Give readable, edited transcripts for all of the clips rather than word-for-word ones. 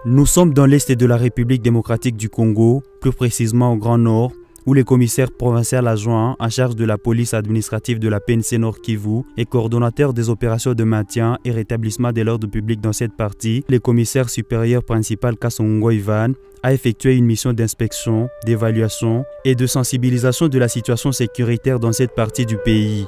Nous sommes dans l'est de la République démocratique du Congo, plus précisément au Grand Nord, où le commissaire provincial adjoint en charge de la police administrative de la PNC Nord Kivu et coordonnateur des opérations de maintien et rétablissement de l'ordre public dans cette partie, le commissaire supérieur principal Kasongo Ivan a effectué une mission d'inspection, d'évaluation et de sensibilisation de la situation sécuritaire dans cette partie du pays.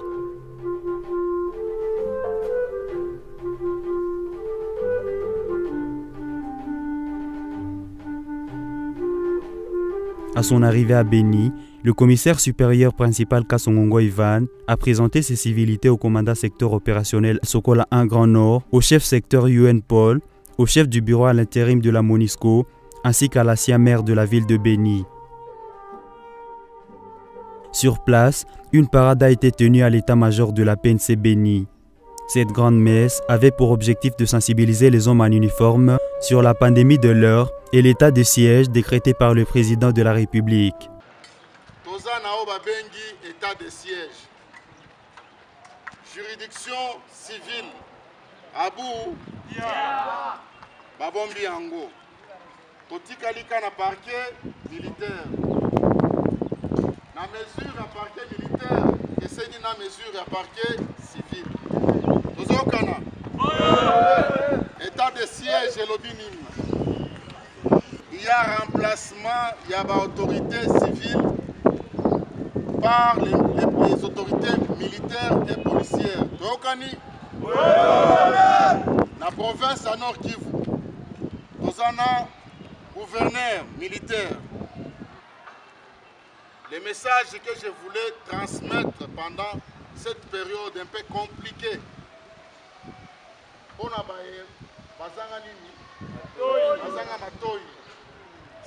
À son arrivée à Beni, le commissaire supérieur principal Kasongo Ivan a présenté ses civilités au commandant secteur opérationnel Sokola 1 Grand Nord, au chef secteur UN Paul, au chef du bureau à l'intérim de la MONUSCO, ainsi qu'à l'ancien maire de la ville de Beni. Sur place, une parade a été tenue à l'état-major de la PNC Beni. Cette grande messe avait pour objectif de sensibiliser les hommes en uniforme sur la pandémie de l'heure et l'état de siège décrété par le président de la République. État de siège. Juridiction civile. Abou. Babombi Ango. Totikalika na parquet militaire. Na mesure à parquet militaire, et c'est une mesure à parquet civil. État de siège et l'obinim. Il y a remplacement, il y a autorité civile par les autorités militaires et policières. Tokani? La province à Nord Kivu. Nous avons gouverneur militaire. Les messages que je voulais transmettre pendant cette période un peu compliquée.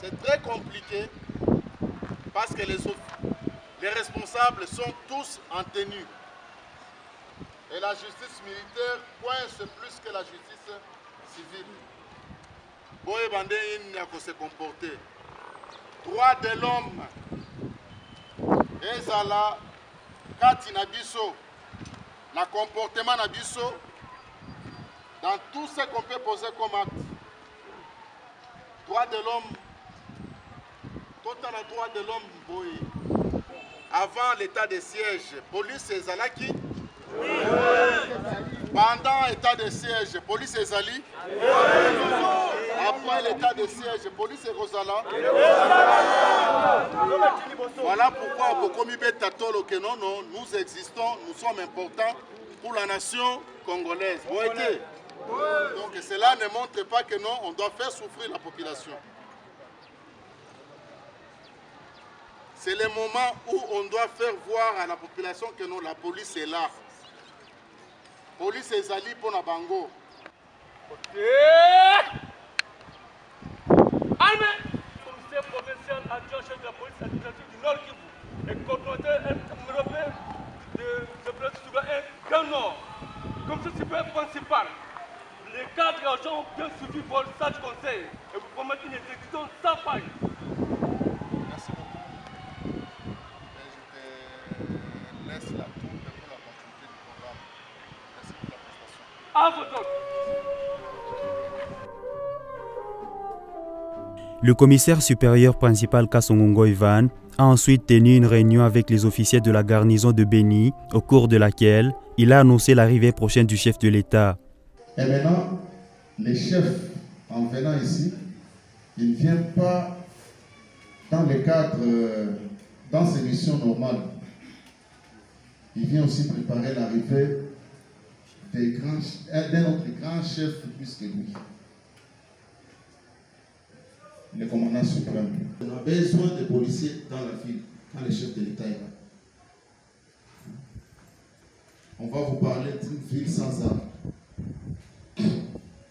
C'est très compliqué parce que les responsables sont tous en tenue. Et la justice militaire coince plus que la justice civile. Boye bandé il n'y a qu'à se comporter. Droit de l'homme. Ezala, kati na biso, na comportement na biso, dans tout ce qu'on peut poser comme acte. Droit de l'homme, total droit de l'homme, boy. Avant l'état de siège, police et Zalaki. Oui. Pendant l'état de siège, police et Zali. Oui. Après l'état de siège, police et Rosala. Oui. Voilà pourquoi, pour que non, nous existons, nous sommes importants pour la nation congolaise. Oui. Donc cela ne montre pas que non, on doit faire souffrir la population. C'est le moment où on doit faire voir à la population que non, la police est là. La police est allée pour la bango. Ok. Armée, commissaire provincial adjoint chef de la police administrative du Nord Kivu et coordonnateur européen de l'opération sur un Grand Nord. Commissaire supérieur principal. Les cadres agents ont bien suivi vos sages conseils et vous promettent une exécution sans faille. Merci beaucoup. Je te laisse la tour pour la continuité du programme. Merci pour la prestation. À vos ordres. Le commissaire supérieur principal Kasongo Ivan a ensuite tenu une réunion avec les officiers de la garnison de Beni, au cours de laquelle il a annoncé l'arrivée prochaine du chef de l'État. Et maintenant, les chefs, en venant ici, ils ne viennent pas dans le cadre, dans ces missions normales. Ils viennent aussi préparer l'arrivée d'un autre grand chef plus que lui, le commandant suprême. On a besoin de policiers dans la ville, quand le chef de l'État est là. On va vous parler d'une ville sans armes.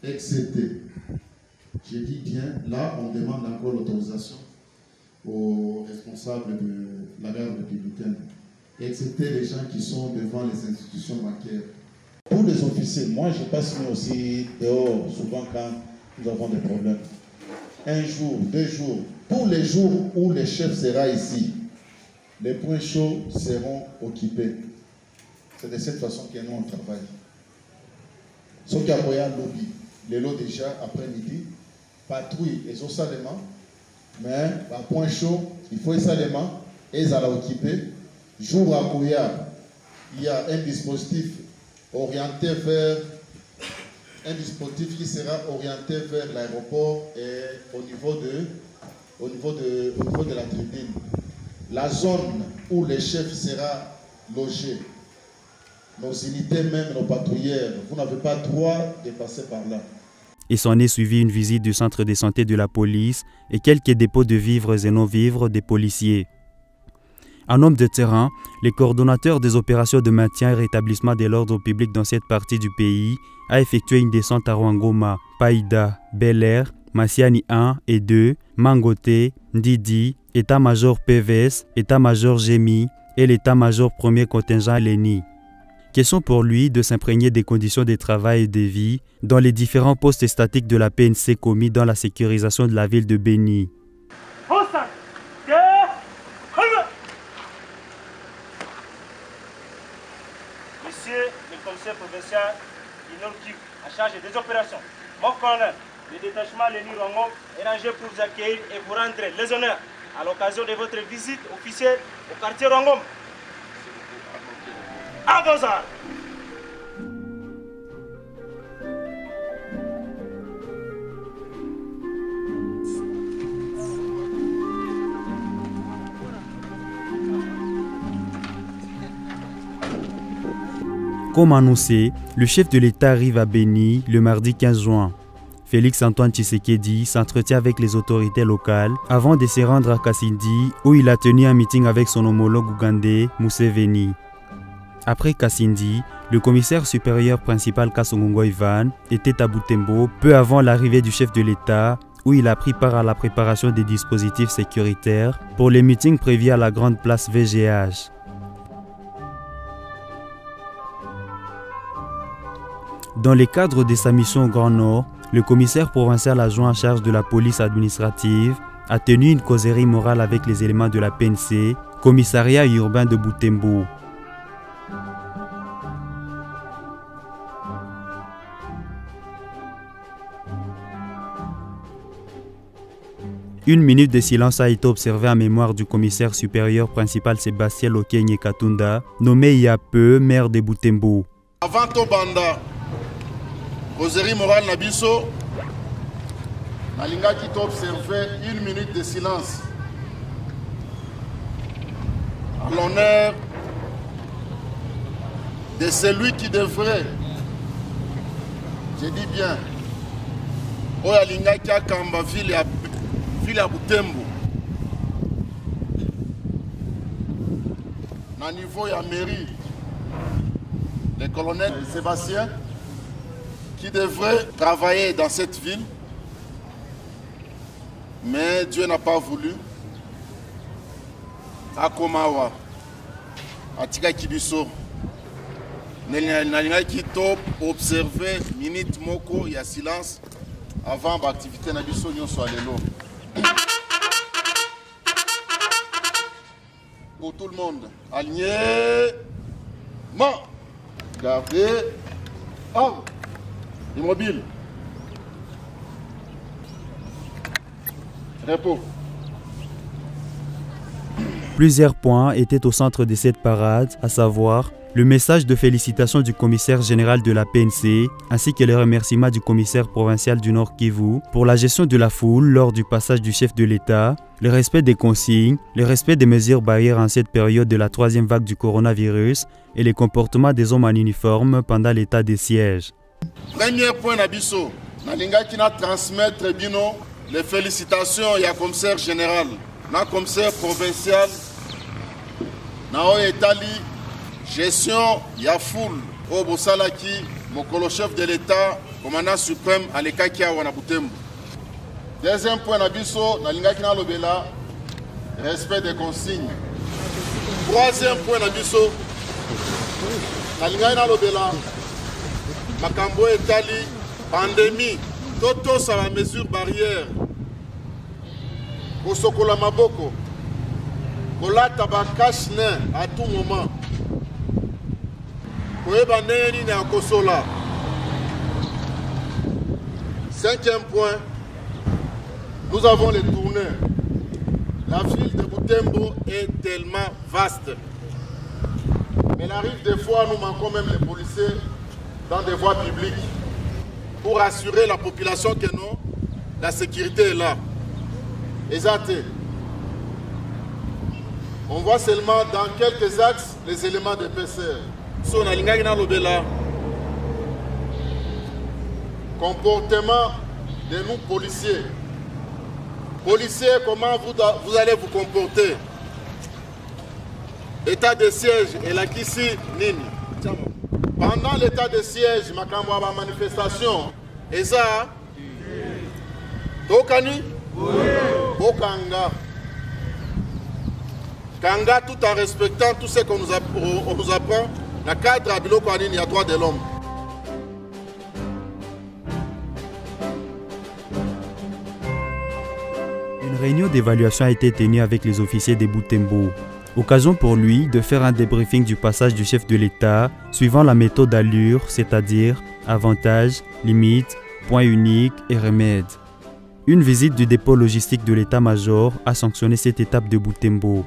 Excepté, je dis bien, là on demande encore l'autorisation aux responsables de la garde républicaine, excepté les gens qui sont devant les institutions bancaires. Pour les officiers, moi je passe aussi dehors souvent quand nous avons des problèmes. Un jour, 2 jours, tous les jours où le chef sera ici, les points chauds seront occupés. C'est de cette façon que nous on travaille. Ce qui a un lobby. Les lots déjà après-midi, patrouille et ça élément, mais à point chaud, il faut ça élément et ça l'a occupé. Jour à Kouya, il y a un dispositif orienté vers un dispositif qui sera orienté vers l'aéroport et au niveau de la tribune. La zone où le chef sera logé, nos unités, même nos patrouilleurs, vous n'avez pas droit de passer par là. Il s'en est suivi une visite du centre de santé de la police et quelques dépôts de vivres et non-vivres des policiers. En homme de terrain, les coordonnateurs des opérations de maintien et rétablissement de l'ordre public dans cette partie du pays a effectué une descente à Rwangoma, Païda, Bel-Air, Massiani 1 et 2, Mangote, Ndidi, état-major PVS, état-major Gémi et l'état-major premier contingent Léni. Question pour lui de s'imprégner des conditions de travail et de vie dans les différents postes statiques de la PNC commis dans la sécurisation de la ville de Béni. Monsieur le commissaire provincial du Nord Kivu, en charge des opérations. Mon colonel, le détachement Léni Rwangoma est rangé pour vous accueillir et vous rendre les honneurs à l'occasion de votre visite officielle au quartier Rwangoma. À vos armes. Comme annoncé, le chef de l'État arrive à Béni le mardi 15 juin. Félix-Antoine Tshisekedi s'entretient avec les autorités locales avant de se rendre à Kasindi où il a tenu un meeting avec son homologue ougandais Museveni. Après Kasindi, le commissaire supérieur principal Kasongo Ivan était à Butembo peu avant l'arrivée du chef de l'État où il a pris part à la préparation des dispositifs sécuritaires pour les meetings prévus à la grande place VGH. Dans le cadre de sa mission au Grand Nord, le commissaire provincial adjoint en charge de la police administrative a tenu une causerie morale avec les éléments de la PNC, commissariat urbain de Butembo. Une minute de silence a été observée en mémoire du commissaire supérieur principal Sébastien Lokenye Katunda, nommé il y a peu maire de Butembo. Avant Tobanda, causerie morale Nabiso, Nalinga qui t'a observé une minute de silence à l'honneur de celui qui devrait, je dis bien, Oyalinga qui a Kamba ville à Butembo, na niveau ya mairie, le colonel Sébastien, qui devrait travailler dans cette ville, mais Dieu n'a pas voulu. À Komawa, à Tika Kibiso, Nalinga qui top observer minute moko, il y a silence avant l'activité Nabiso Nyon soit l'élo. Pour tout le monde, aligné, gardez, immobile. Repos. Plusieurs points étaient au centre de cette parade, à savoir le message de félicitations du commissaire général de la PNC, ainsi que les remerciements du commissaire provincial du Nord Kivu pour la gestion de la foule lors du passage du chef de l'État, le respect des consignes, le respect des mesures barrières en cette période de la troisième vague du coronavirus et les comportements des hommes en uniforme pendant l'état de siège. Premier point d'Abisso, Nalinga qui n'a transmettre bino les félicitations au commissaire général, au commissaire provincial, au Etali, gestion ya foule, au Bosalaki, mon chef de l'État, commandant suprême à l'Ekaki à Wanabutembo. Deuxième point d'Abisso, Nalinga qui n'a l'obéla, respect des consignes. Troisième point d'Abisso, Nalinga qui n'a l'obéla, Makambo Etali, pandémie, toto ça la mesure barrière. Kosokola Maboko, Kola Tabakashne à tout moment. Koeba Neni Kosola. Cinquième point, nous avons les tourneurs. La ville de Butembo est tellement vaste. Mais il arrive des fois, nous manquons même les policiers dans des voies publiques pour assurer la population que non, la sécurité est là. Exact. On voit seulement dans quelques axes les éléments de PCR. Si on a l'ingagina comportement de nous policiers. Policiers, comment vous allez vous comporter? État de siège et la Kissi Nini. Pendant l'état de siège, ma manifestation, et ça, Tokani, Okanga. Kanga, tout en respectant tout ce qu'on nous apprend, dans le cadre de l'Okani, il y a droit de l'homme. Une réunion d'évaluation a été tenue avec les officiers de Butembo. Occasion pour lui de faire un débriefing du passage du chef de l'État suivant la méthode allure, c'est-à-dire avantages, limites, points uniques et remèdes. Une visite du dépôt logistique de l'État-major a sanctionné cette étape de Butembo.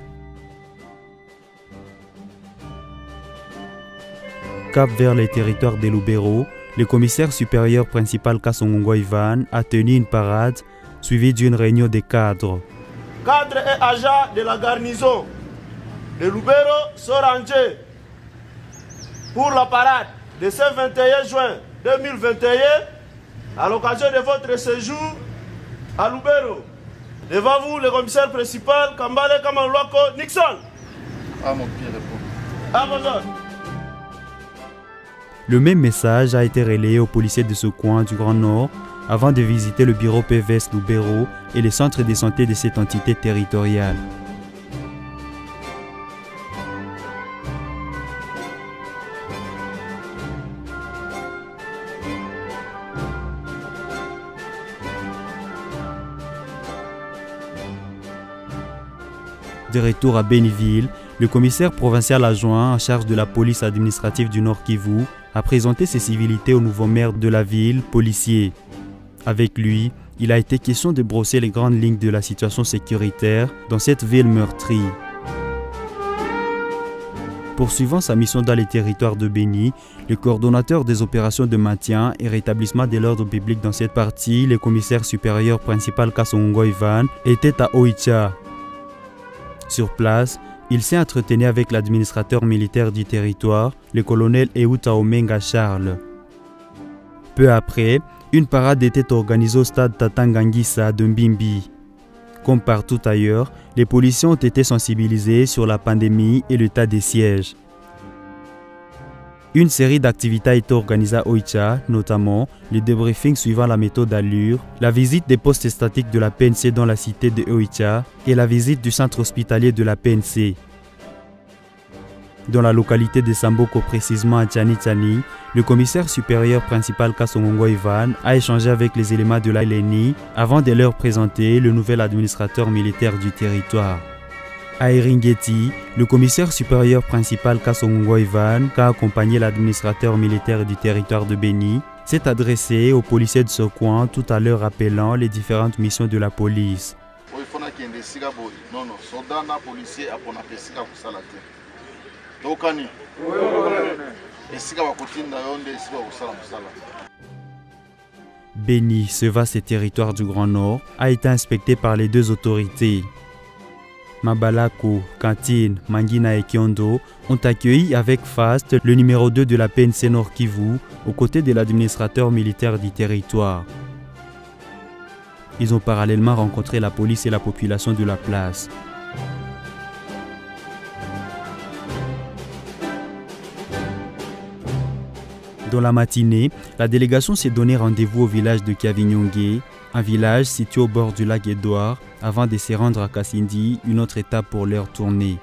Cap vers les territoires de Lubero, le commissaire supérieur principal Kasongo Ivan a tenu une parade suivie d'une réunion des cadres. Cadres et agents de la garnison de Lubero sont rangés pour la parade de ce 21 juin 2021 à l'occasion de votre séjour à Lubero. Devant vous, le commissaire principal Kambale Kamalwako Nixon. Ah, mon pied répond. À vos ordres. Le même message a été relayé aux policiers de ce coin du Grand Nord avant de visiter le bureau PVS Lubero et les centres de santé de cette entité territoriale. De retour à Béniville, le commissaire provincial adjoint en charge de la police administrative du Nord Kivu a présenté ses civilités au nouveau maire de la ville, policier. Avec lui, il a été question de brosser les grandes lignes de la situation sécuritaire dans cette ville meurtrie. Poursuivant sa mission dans les territoires de Béni, le coordonnateur des opérations de maintien et rétablissement de l'ordre public dans cette partie, le commissaire supérieur principal Kasongo Ivan, était à Oicha. Sur place, il s'est entretenu avec l'administrateur militaire du territoire, le colonel Euta Omenga Charles. Peu après, une parade était organisée au stade Tatangangisa de Mbimbi. Comme partout ailleurs, les policiers ont été sensibilisés sur la pandémie et l'état des sièges. Une série d'activités a été organisée à Oicha, notamment le débriefing suivant la méthode allure, la visite des postes statiques de la PNC dans la cité de Oicha et la visite du centre hospitalier de la PNC. Dans la localité de Samboko, précisément à Tchani, le commissaire supérieur principal Kasongo Ivan a échangé avec les éléments de la LNI avant de leur présenter le nouvel administrateur militaire du territoire. À Eringeti, le commissaire supérieur principal Kasongo Ivan, qui a accompagné l'administrateur militaire du territoire de Béni, s'est adressé aux policiers de ce coin tout à l'heure rappelant les différentes missions de la police. Béni, ce vaste territoire du Grand Nord, a été inspecté par les deux autorités. Mabalako, Kantine, Mangina et Kiondo ont accueilli avec faste le numéro 2 de la PNC Nord Kivu aux côtés de l'administrateur militaire du territoire. Ils ont parallèlement rencontré la police et la population de la place. Dans la matinée, la délégation s'est donné rendez-vous au village de Kavinyonge, un village situé au bord du lac Édouard, avant de se rendre à Kassindi, une autre étape pour leur tournée.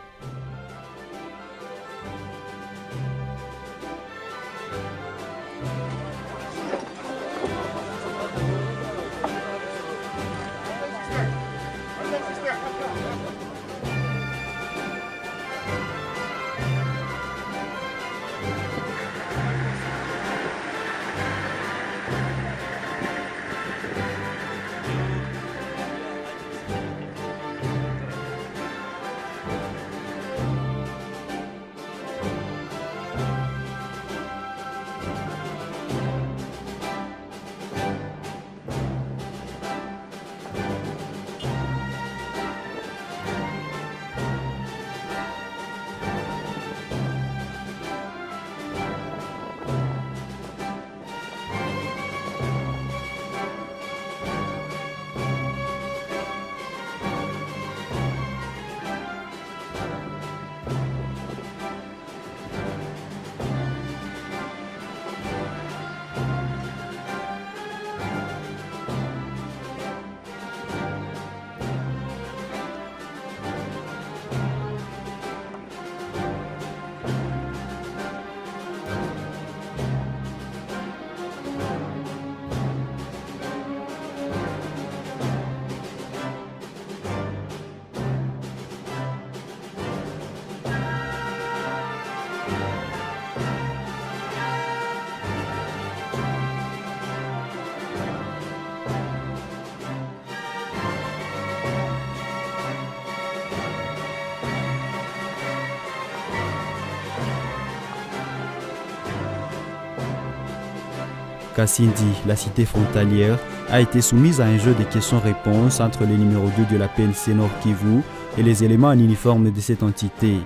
Kasindi, la cité frontalière, a été soumise à un jeu de questions-réponses entre les numéros 2 de la PNC Nord Kivu et les éléments en uniforme de cette entité.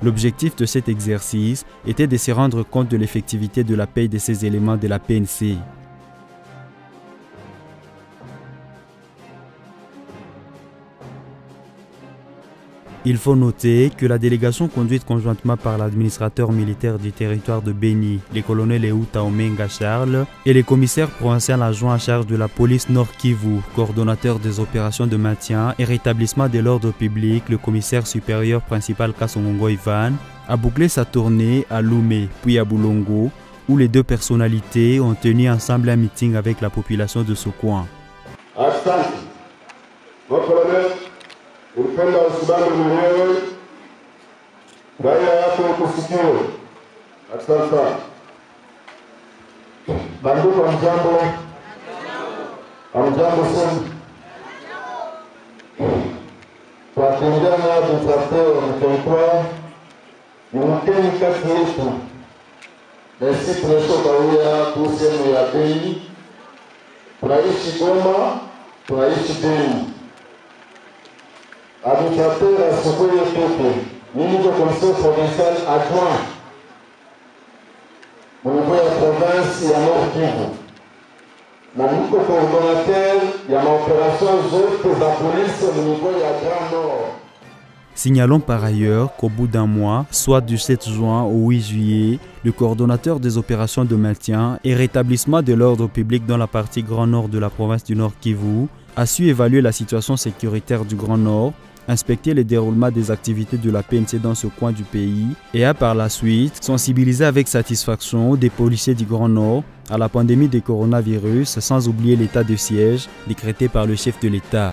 L'objectif de cet exercice était de se rendre compte de l'effectivité de la paie de ces éléments de la PNC. Il faut noter que la délégation conduite conjointement par l'administrateur militaire du territoire de Béni, les colonels Euta Omenga Charles, et les commissaires provinciaux adjoints en charge de la police Nord Kivu, coordonnateur des opérations de maintien et rétablissement de l'ordre public, le commissaire supérieur principal Kasongongo Ivan, a bouclé sa tournée à Lumé puis à Boulongo, où les deux personnalités ont tenu ensemble un meeting avec la population de ce coin. Upenda usimame mwenyewe, raia yako ukusikie. Asante sana. Bandugu hamjambo? Hamjambo sana. Watengana dutrateo na territoire ni mkeni kati yetu. Nasi tunashoka uya tusemu ya Beni. Tunaishi Goma, tunaishi Beni. Administrateur à Sokoye Pepe, ministre du conseil provincial adjoint au niveau de la province et à Nord Kivu. Na niko coordonnateur de l'opération de la police au niveau de la Grand Nord. Signalons par ailleurs qu'au bout d'un mois, soit du 7 juin au 8 juillet, le coordonnateur des opérations de maintien et rétablissement de l'ordre public dans la partie Grand Nord de la province du Nord Kivu a su évaluer la situation sécuritaire du Grand Nord, inspecter le déroulement des activités de la PNC dans ce coin du pays et a par la suite sensibilisé avec satisfaction des policiers du Grand Nord à la pandémie de coronavirus sans oublier l'état de siège décrété par le chef de l'État.